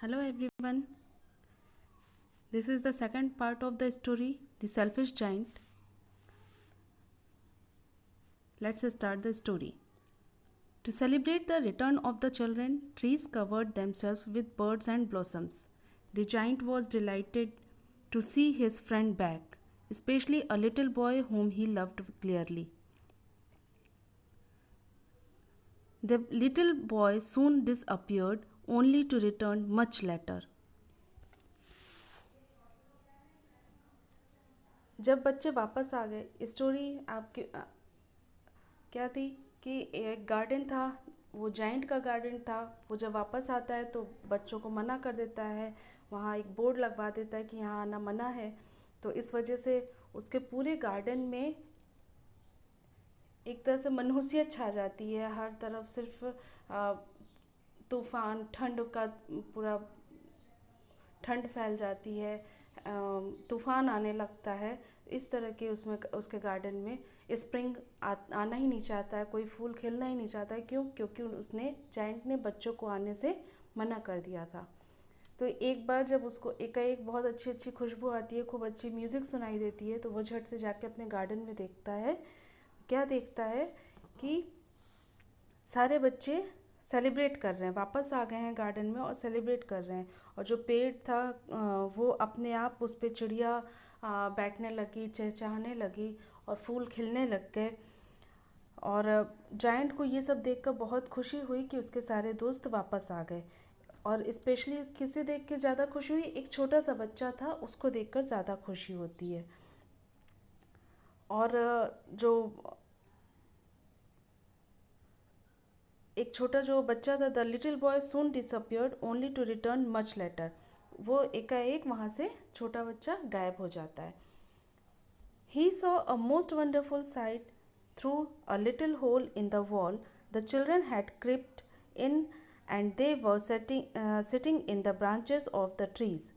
Hello everyone. This is the second part of the story, The Selfish Giant. Let's start the story. To celebrate the return of the children, trees covered themselves with birds and blossoms. The giant was delighted to see his friend back, especially a little boy whom he loved dearly. The little boy soon disappeared, only to return much later. जब बच्चे वापस आ गए, story आपके क्या थी कि एक garden था, वो जाइंट का गार्डन था। वो जब वापस आता है तो बच्चों को मना कर देता है, वहाँ एक बोर्ड लगवा देता है कि यहाँ आना मना है। तो इस वजह से उसके पूरे गार्डन में एक तरह से मनहूसियत छा जाती है। हर तरफ सिर्फ तूफान, ठंड का पूरा ठंड फैल जाती है, तूफान आने लगता है। इस तरह के उसमें उसके गार्डन में स्प्रिंग आना ही नहीं चाहता है, कोई फूल खिलना ही नहीं चाहता है। क्यों? क्योंकि उसने जाइंट ने बच्चों को आने से मना कर दिया था। तो एक बार जब उसको एकाएक बहुत अच्छी अच्छी खुशबू आती है, खूब अच्छी म्यूज़िक सुनाई देती है, तो वो झट से जाके अपने गार्डन में देखता है। क्या देखता है कि सारे बच्चे सेलिब्रेट कर रहे हैं, वापस आ गए हैं गार्डन में और सेलिब्रेट कर रहे हैं। और जो पेड़ था वो अपने आप उस पर चिड़िया बैठने लगी, चहचहाने लगी और फूल खिलने लग गए। और जायंट को ये सब देखकर बहुत खुशी हुई कि उसके सारे दोस्त वापस आ गए। और स्पेशली किसे देख के ज़्यादा खुशी हुई? एक छोटा सा बच्चा था, उसको देखकर ज़्यादा खुशी होती है। और जो एक छोटा जो बच्चा था, the little boy soon disappeared only to return much later. वो एकाएक वहाँ से छोटा बच्चा गायब हो जाता है। He saw a most wonderful sight. Through a little hole in the wall, the children had crept in and they were sitting in the branches of the trees.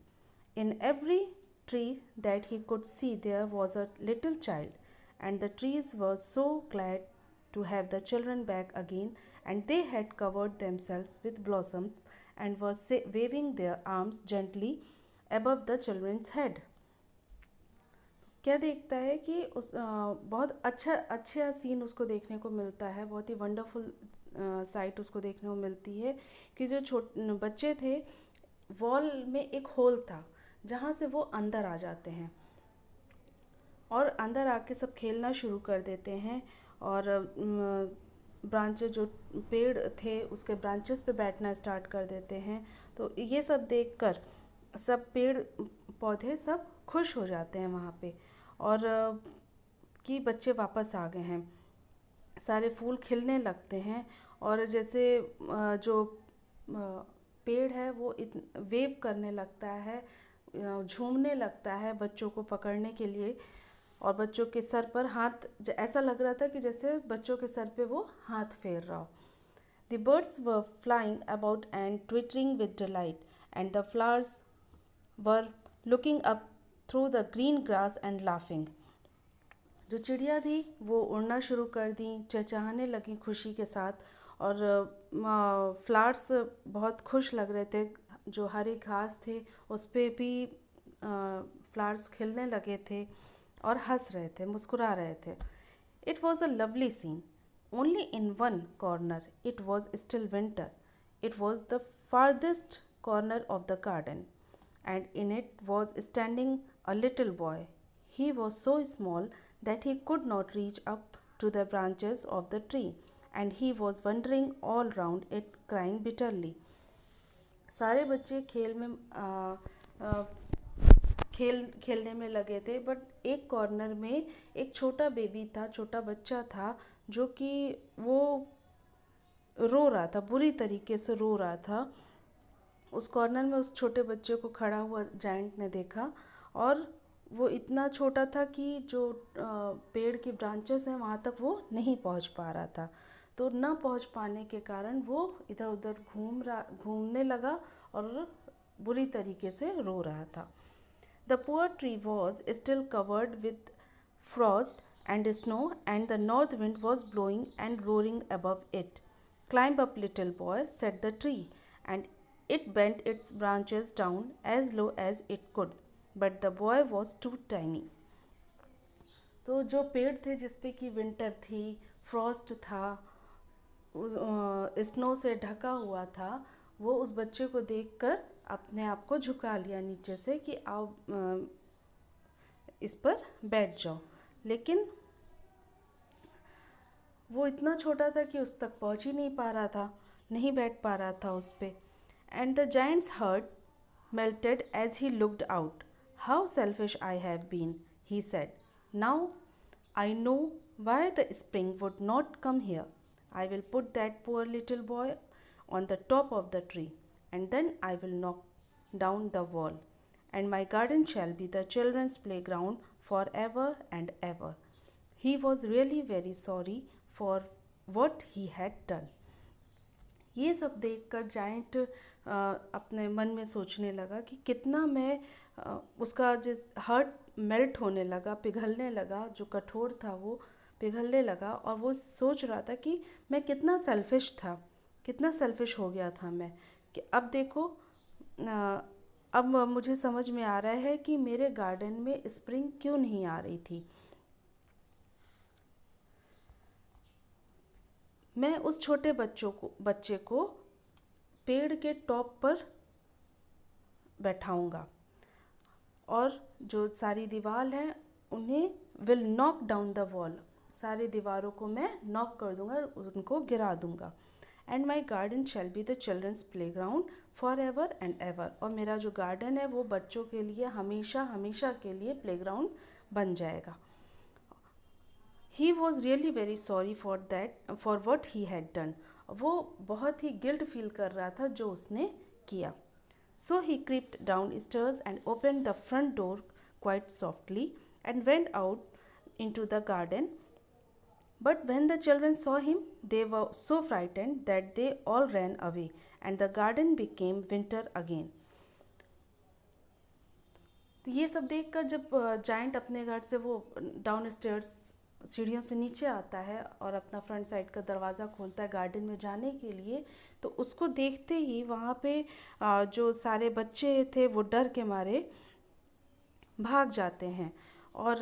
In every tree that he could see, there was a little child, and the trees were so glad to have the children back again, and they had covered themselves with blossoms and were waving their arms gently above the children's head. क्या देखता है कि बहुत अच्छा scene उसको देखने को मिलता है, बहुत ही वंडरफुल साइट उसको देखने को मिलती है कि जो बच्चे थे, वॉल में एक होल था जहाँ से वो अंदर आ जाते हैं और अंदर आके सब खेलना शुरू कर देते हैं। और ब्रांचेस, जो पेड़ थे उसके ब्रांचेस पे बैठना स्टार्ट कर देते हैं। तो ये सब देखकर सब पेड़ पौधे सब खुश हो जाते हैं वहाँ पे, और कि बच्चे वापस आ गए हैं, सारे फूल खिलने लगते हैं। और जैसे जो पेड़ है वो वेव करने लगता है, झूमने लगता है बच्चों को पकड़ने के लिए। और बच्चों के सर पर हाथ, ऐसा लग रहा था कि जैसे बच्चों के सर पे वो हाथ फेर रहा हो। The birds were flying about and twittering with delight, and the flowers were looking up through the green grass and laughing. जो चिड़िया थी वो उड़ना शुरू कर दी, चहचहाने लगी खुशी के साथ। और फ्लावर्स बहुत खुश लग रहे थे, जो हरे घास थे उस पर भी फ्लावर्स खिलने लगे थे और हंस रहे थे, मुस्कुरा रहे थे। It was a lovely scene. Only in one corner it was still winter. It was the farthest corner of the garden, and in it was standing a little boy. He was so small that he could not reach up to the branches of the tree, and he was wandering all round it, crying bitterly. सारे बच्चे खेलने में लगे थे, but एक corner में एक छोटा बेबी था, छोटा बच्चा था, जो कि वो रो रहा था, बुरी तरीके से रो रहा था। उस कॉर्नर में उस छोटे बच्चे को खड़ा हुआ जायंट ने देखा, और वो इतना छोटा था कि जो पेड़ की ब्रांचेस हैं वहाँ तक वो नहीं पहुँच पा रहा था। तो ना पहुँच पाने के कारण वो इधर उधर घूमने लगा और बुरी तरीके से रो रहा था। The poor tree was still covered with frost and snow, and the north wind was blowing and roaring above it. Climb up, little boy, said the tree, and It bent its branches down as low as it could, but the boy was too tiny. तो जो पेड़ थे जिस पे कि winter थी, Frost था, snow से ढका हुआ था, वो उस बच्चे को देखकर अपने आप को झुका लिया नीचे से कि आओ इस पर बैठ जाओ। लेकिन वो इतना छोटा था कि उस तक पहुंच ही नहीं पा रहा था, नहीं बैठ पा रहा था उस पे। And the giant's heart melted as he looked out. How selfish I have been, he said. Now I know why the spring would not come here. I will put that poor little boy on the top of the tree, and then I will knock down the wall, and my garden shall be the children's playground forever and ever. He was really very sorry for what he had done. ये सब देखकर giant अपने मन में सोचने लगा कि कितना मैं उसका जिस हार्ट मेल्ट होने लगा, पिघलने लगा, जो कठोर था वो पिघलने लगा, और वो सोच रहा था कि मैं कितना सेल्फिश था, कितना सेल्फिश हो गया था मैं, कि अब देखो अब मुझे समझ में आ रहा है कि मेरे गार्डन में स्प्रिंग क्यों नहीं आ रही थी। मैं उस छोटे बच्चे को पेड़ के टॉप पर बैठाऊंगा, और जो सारी दीवार है उन्हें will knock down the wall, सारी दीवारों को मैं नॉक कर दूंगा, उनको गिरा दूंगा। And my garden shall be the children's playground forever and ever, और मेरा जो गार्डन है वो बच्चों के लिए हमेशा हमेशा के लिए प्ले ग्राउंड बन जाएगा। He was really very sorry for what he had done, वो बहुत ही गिल्ट फील कर रहा था जो उसने किया। So he crept down stairs and open the front door quite softly and went out into the garden, but when the children saw him they were so frightened that they all ran away and the garden became winter again. तो ये सब देखकर जब giant अपने घर से वो down stairs सीढ़ियों से नीचे आता है और अपना फ्रंट साइड का दरवाज़ा खोलता है गार्डन में जाने के लिए, तो उसको देखते ही वहाँ पे जो सारे बच्चे थे वो डर के मारे भाग जाते हैं, और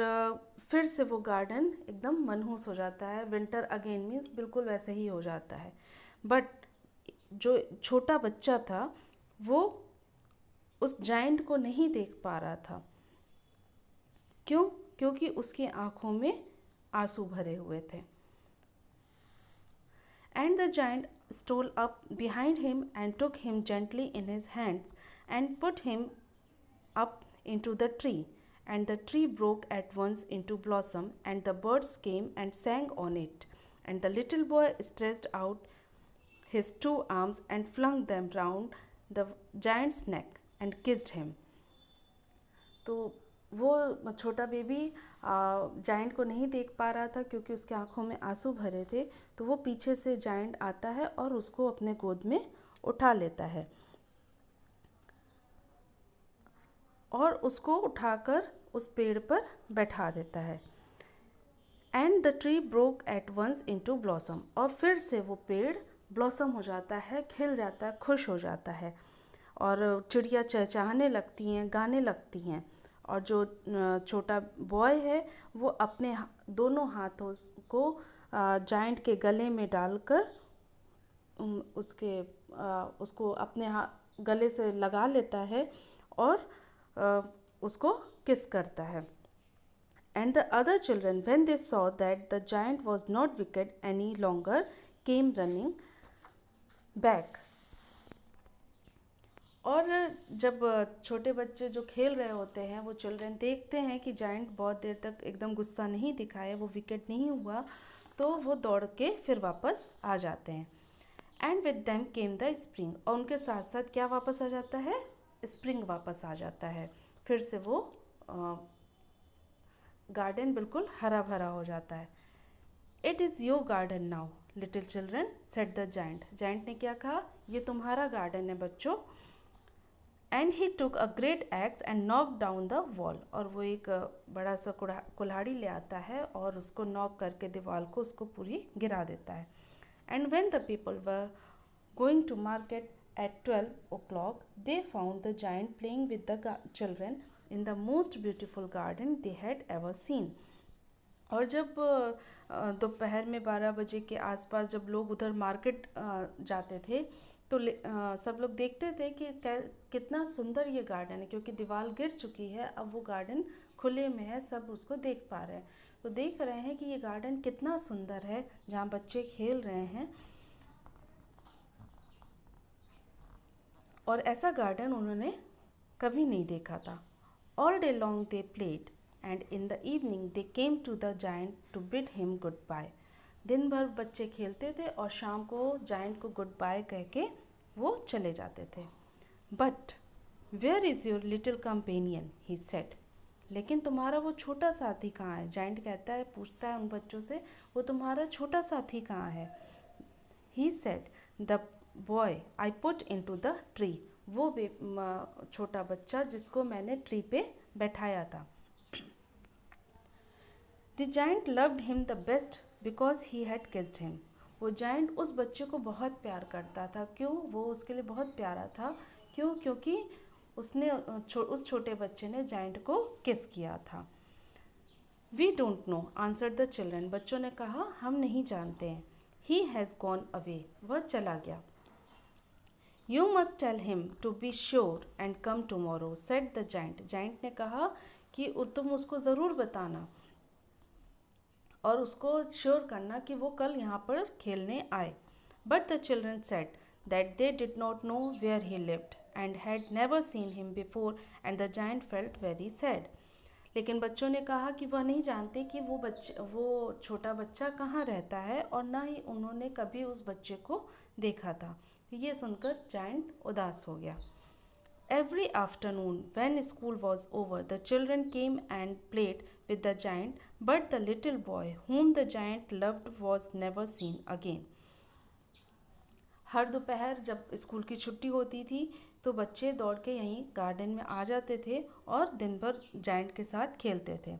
फिर से वो गार्डन एकदम मनहूस हो जाता है। विंटर अगेन मीन्स बिल्कुल वैसे ही हो जाता है। बट जो छोटा बच्चा था वो उस जाइंट को नहीं देख पा रहा था। क्यों? क्योंकि उसकी आंखों में आंसू भरे हुए थे। And the giant stole up behind him and took him gently in his hands and put him up into the tree. And the tree broke at once into blossom, and the birds came and sang on it. And the little boy stretched out his two arms and flung them round the giant's neck and kissed him. तो वो छोटा baby giant को नहीं देख पा रहा था क्योंकि उसके आंखों में आंसू भरे थे, तो वो पीछे से जाइंट आता है और उसको अपने गोद में उठा लेता है और उसको उठाकर उस पेड़ पर बैठा देता है। And the tree broke at once into blossom, और फिर से वो पेड़ ब्लॉसम हो जाता है, खिल जाता है, खुश हो जाता है, और चिड़िया चहचहाने लगती हैं, गाने लगती हैं, और जो छोटा बॉय है वो अपने दोनों हाथों को जाइंट के गले में डालकर उसको अपने गले से लगा लेता है और उसको किस करता है। And the other children, when they saw that the giant was not wicked any longer, came running back. और जब छोटे बच्चे जो खेल रहे होते हैं वो चिल्ड्रन देखते हैं कि जाइंट बहुत देर तक एकदम गुस्सा नहीं दिखाए, वो विकेट नहीं हुआ, तो वो दौड़ के फिर वापस आ जाते हैं। And with them came the spring, और उनके साथ साथ क्या वापस आ जाता है? स्प्रिंग वापस आ जाता है। फिर से वो गार्डन बिल्कुल हरा भरा हो जाता है। It is your garden now little children, said the giant. Giant ने क्या कहा? ये तुम्हारा गार्डन है बच्चों। And he took a great x and knock down the wall, और वो एक बड़ा सा कुल्हाड़ी ले आता है और उसको नॉक करके दीवार को उसको पूरी गिरा देता है। And when the people were going to market at 12 o'clock, they found the giant playing with the children in the most beautiful garden they had ever seen. और जब दोपहर में 12 बजे के आसपास जब लोग उधर मार्केट जाते थे तो सब लोग देखते थे कि कितना सुंदर ये गार्डन है, क्योंकि दीवार गिर चुकी है, अब वो गार्डन खुले में है, सब उसको देख पा रहे हैं। तो देख रहे हैं कि ये गार्डन कितना सुंदर है जहाँ बच्चे खेल रहे हैं, और ऐसा गार्डन उन्होंने कभी नहीं देखा था। All day long they played and in the evening they came to the giant to bid him goodbye. दिन भर बच्चे खेलते थे और शाम को जायंट को गुड बाय कह के वो चले जाते थे। But where is your little companion, he said. लेकिन तुम्हारा वो छोटा साथी कहाँ है? जायंट कहता है, पूछता है उन बच्चों से, वो तुम्हारा छोटा साथी कहाँ है? He said, the boy I put into the tree. वो छोटा बच्चा जिसको मैंने ट्री पे बैठाया था। The giant loved him the best because he had kissed him. वो जायंट उस बच्चे को बहुत प्यार करता था। क्यों? वो उसके लिए बहुत प्यारा था। क्यों? क्योंकि उसने उस छोटे बच्चे ने जायंट को किस किया था। We don't know, answered the children. बच्चों ने कहा, हम नहीं जानते हैं। ही हैज़ गॉन अवे, वह चला गया। You must tell him to be sure and come tomorrow, said the giant. Giant ने कहा कि तुम उसको ज़रूर बताना और उसको श्योर करना कि वो कल यहाँ पर खेलने आए। But the children said that they did not know where he lived and had never seen him before and the giant felt very sad. लेकिन बच्चों ने कहा कि वह नहीं जानते कि वो छोटा बच्चा कहाँ रहता है, और ना ही उन्होंने कभी उस बच्चे को देखा था। ये सुनकर जायंट उदास हो गया। Every afternoon, when school was over, the children came and played with the giant, but the little boy whom the giant loved was never seen again. हर दोपहर जब स्कूल की छुट्टी होती थी तो बच्चे दौड़ के यहीं गार्डन में आ जाते थे और दिन भर जायंट के साथ खेलते थे।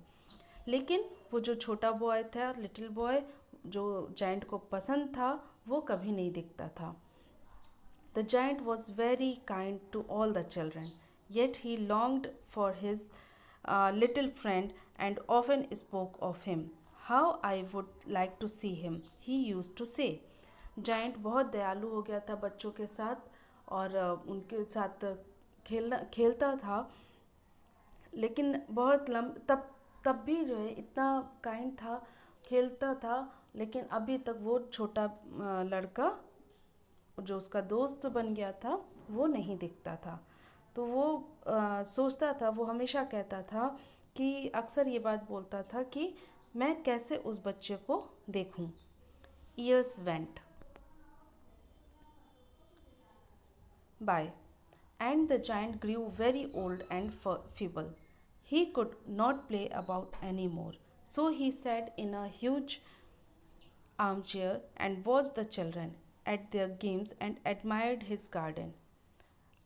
लेकिन वो जो छोटा बॉय था, लिटिल बॉय, जो जायंट को पसंद था, वो कभी नहीं दिखता था। The giant was very kind to all the children, yet he longed for his little friend and often spoke of him. How I would like to see him, he used to say. Giant बहुत दयालु हो गया था बच्चों के साथ और उनके साथ खेलता था, लेकिन बहुत तब भी जो है इतना काइंड था, खेलता था, लेकिन अभी तक वो छोटा लड़का जो उसका दोस्त बन गया था वो नहीं दिखता था। तो वो सोचता था, वो हमेशा कहता था कि अक्सर ये बात बोलता था कि मैं कैसे उस बच्चे को देखूं। Years went by and the giant grew very old and feeble. He could not play about anymore, so he sat in a huge armchair and watched the children at their games and admired his garden.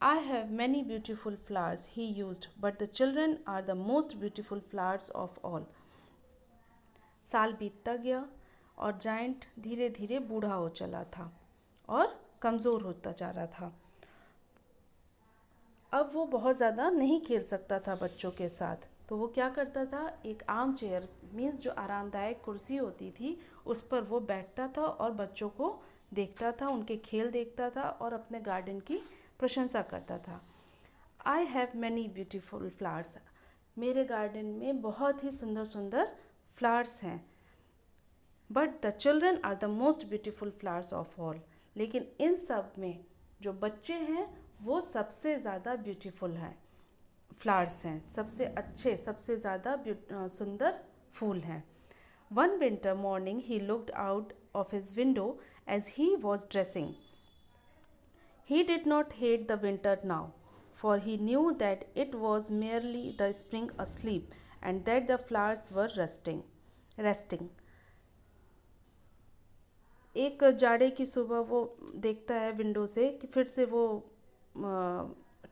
I have many beautiful flowers, he used, but the children are the most beautiful flowers of all. साल बीतता गया और giant धीरे धीरे बूढ़ा हो चला था और कमज़ोर होता जा रहा था। अब वो बहुत ज़्यादा नहीं खेल सकता था बच्चों के साथ, तो वो क्या करता था, एक आर्म चेयर मीन्स जो आरामदायक कुर्सी होती थी उस पर वो बैठता था और बच्चों को देखता था, उनके खेल देखता था और अपने गार्डन की प्रशंसा करता था। I have many beautiful flowers, मेरे गार्डन में बहुत ही सुंदर सुंदर फ्लावर्स हैं। But the children are the most beautiful flowers of all, लेकिन इन सब में जो बच्चे हैं वो सबसे ज़्यादा ब्यूटीफुल हैं, फ्लावर्स हैं, सबसे अच्छे, सबसे ज़्यादा सुंदर फूल हैं। One winter morning he looked out of his window as he was dressing. He did not hate the winter now, for he knew that it was merely the spring asleep and that the flowers were resting. एक जाड़े की सुबह वो देखता है window से कि फिर से वो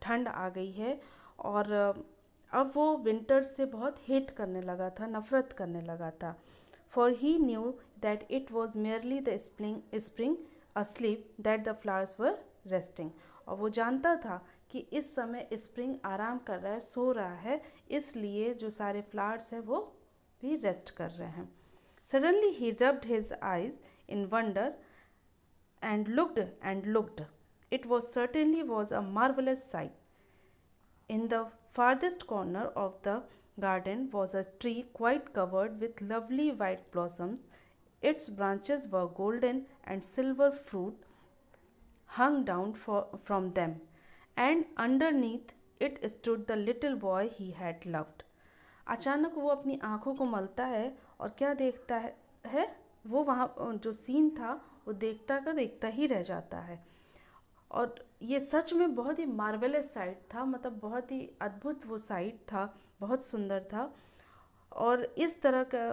ठंड आ गई है और अब वो विंटर से बहुत हेट करने लगा था, नफ़रत करने लगा था। For he knew that it was merely the spring asleep that the flowers were resting. और वो जानता था कि इस समय स्प्रिंग आराम कर रहा है, सो रहा है, इसलिए जो सारे फ्लावर्स हैं वो भी रेस्ट कर रहे हैं. Suddenly he rubbed his eyes in wonder and looked and looked. It was a marvelous sight. In the farthest corner of the garden was a tree quite covered with lovely white blossoms. Its branches were golden and silver fruit hung down from them, and underneath it stood the little boy he had loved. अचानक वो अपनी आंखों को मलता है और क्या देखता है वो वहाँ जो सीन था वो देखता का देखता ही रह जाता है. और ये सच में बहुत ही मार्वेलस साइट था, मतलब बहुत ही अद्भुत वो साइट था, बहुत सुंदर था. और इस तरह का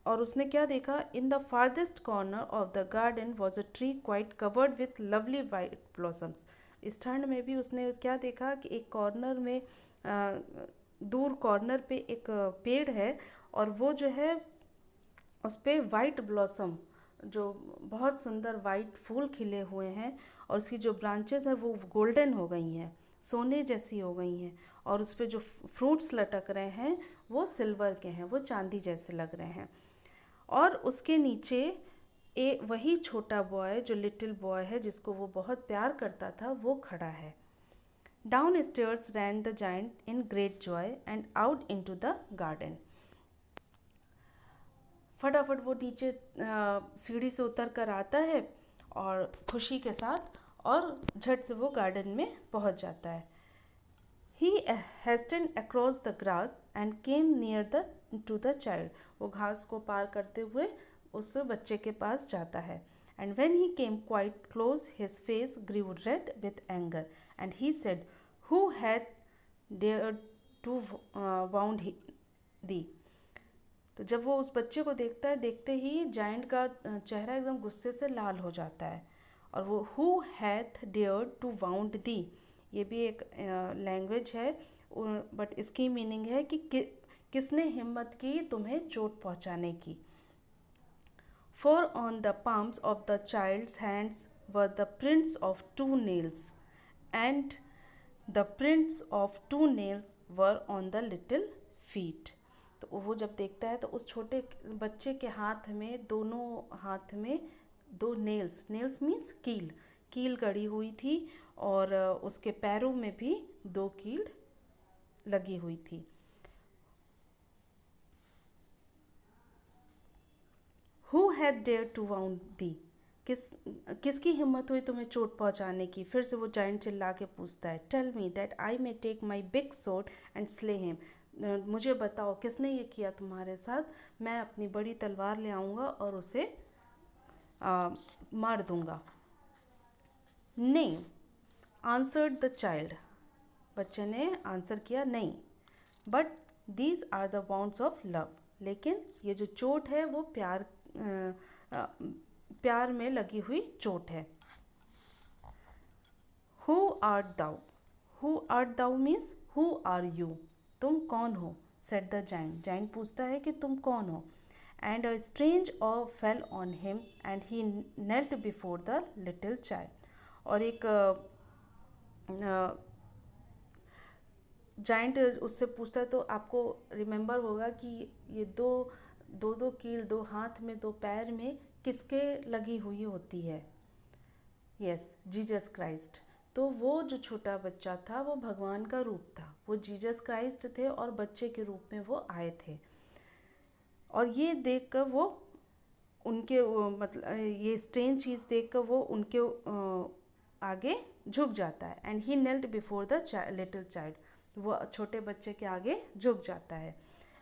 और उसने क्या देखा, in the farthest corner of the garden was a tree quite covered with lovely white blossoms. इस ठंड में भी उसने क्या देखा कि एक कॉर्नर में दूर कॉर्नर पे एक पेड़ है और वो जो है उस पर वाइट ब्लॉसम, जो बहुत सुंदर वाइट फूल खिले हुए हैं और उसकी जो ब्रांचेस हैं वो गोल्डन हो गई हैं, सोने जैसी हो गई हैं, और उस पर जो फ्रूट्स लटक रहे हैं वो सिल्वर के हैं, वो चांदी जैसे लग रहे हैं. और उसके नीचे वही छोटा बॉय जो लिटिल बॉय है जिसको वो बहुत प्यार करता था वो खड़ा है. Down stairs rain the giant in great Joy and out into the garden. फटाफट वो नीचे सीढ़ी से उतर कर आता है और खुशी के साथ और झट से वो गार्डन में पहुंच जाता है. He hastened across the grass and came near to the child. वो घास को पार करते हुए उस बच्चे के पास जाता है. And when he came quite close, his face grew red with anger, and he said, "Who hath dared to wound thee?" तो जब वो उस बच्चे को देखता है, देखते ही जायंट का चेहरा एकदम गुस्से से लाल हो जाता है. और वो who hath dared to wound thee, ये भी एक लैंग्वेज है, बट इसकी मीनिंग है कि किसने हिम्मत की तुम्हें चोट पहुंचाने की. For on the palms of the child's hands were the prints of 2 nails, and the prints of 2 nails were on the little feet. तो वो जब देखता है तो उस छोटे बच्चे के हाथ में, दोनों हाथ में 2 नेल्स मीन्स कील गड़ी हुई थी, और उसके पैरों में भी 2 कील लगी हुई थी. Who had dared to wound thee? किसकी हिम्मत हुई तुम्हें चोट पहुंचाने की? फिर से वो जायंट चिल्ला के पूछता है. Tell me that I may take my big sword and slay him. मुझे बताओ किसने ये किया तुम्हारे साथ, मैं अपनी बड़ी तलवार ले आऊँगा और उसे मार दूँगा. नहीं, answered the child. बच्चे ने आंसर किया, नहीं. But these are the wounds of love. लेकिन ये जो चोट है वो प्यार में लगी हुई चोट है. Who art thou? Who art thou means who are you? तुम कौन हो? said the giant. Giant पूछता है कि तुम कौन हो? And a strange awe fell on him, and he knelt before the little child. और एक जाइंट उससे पूछता है, तो आपको रिमेंबर होगा कि ये दो कील, 2 हाथ में 2 पैर में किसके लगी हुई होती है? Yes, Jesus Christ. तो वो जो छोटा बच्चा था वो भगवान का रूप था, वो जीसस क्राइस्ट थे और बच्चे के रूप में वो आए थे. और ये देखकर वो उनके मतलब ये स्ट्रेंज चीज़ देखकर वो उनके आगे झुक जाता है. And he knelt before the little child. वो छोटे बच्चे के आगे झुक जाता है.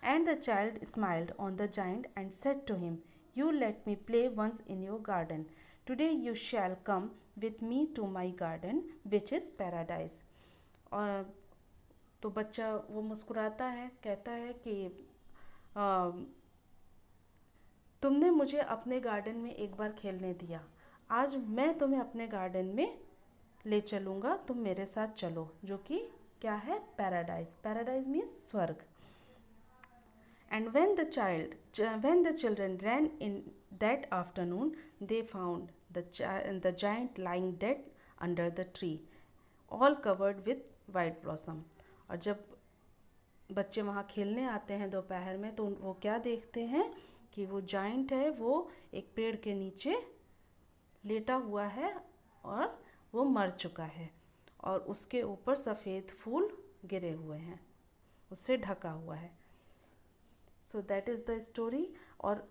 And the child smiled on the giant and said to him, "You let me play once in your garden. Today you shall come with me to my garden, which is paradise." और तो बच्चा वो मुस्कुराता है, कहता है कि तुमने मुझे अपने गार्डन में एक बार खेलने दिया, आज मैं तुम्हें अपने गार्डन में ले चलूँगा, तुम मेरे साथ चलो, जो कि क्या है? पैराडाइज. पैराडाइज मीन्स स्वर्ग. And when the children ran in that afternoon, they found the giant lying dead under the tree, all covered with white blossom. और जब बच्चे वहाँ खेलने आते हैं दोपहर में तो वो क्या देखते हैं कि वो जाइंट है वो एक पेड़ के नीचे लेटा हुआ है और वो मर चुका है और उसके ऊपर सफ़ेद फूल गिरे हुए हैं, उससे ढका हुआ है. So that is the story. और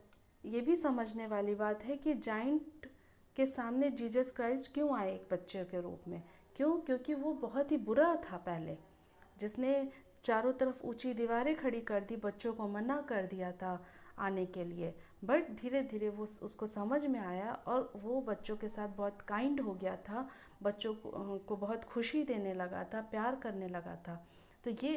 ये भी समझने वाली बात है कि जाइंट के सामने जीसस क्राइस्ट क्यों आए एक बच्चे के रूप में. क्यों? क्योंकि वो बहुत ही बुरा था पहले, जिसने चारों तरफ ऊंची दीवारें खड़ी कर दी, बच्चों को मना कर दिया था आने के लिए. बट धीरे धीरे वो उसको समझ में आया और वो बच्चों के साथ बहुत काइंड हो गया था, बच्चों को बहुत खुशी देने लगा था, प्यार करने लगा था. तो ये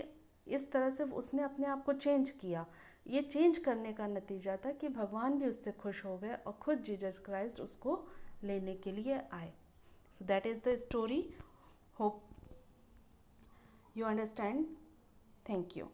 इस तरह से उसने अपने आप को चेंज किया. ये चेंज करने का नतीजा था कि भगवान भी उससे खुश हो गए और खुद जीसस क्राइस्ट उसको लेने के लिए आए. So that is the story. Hope you understand. Thank you.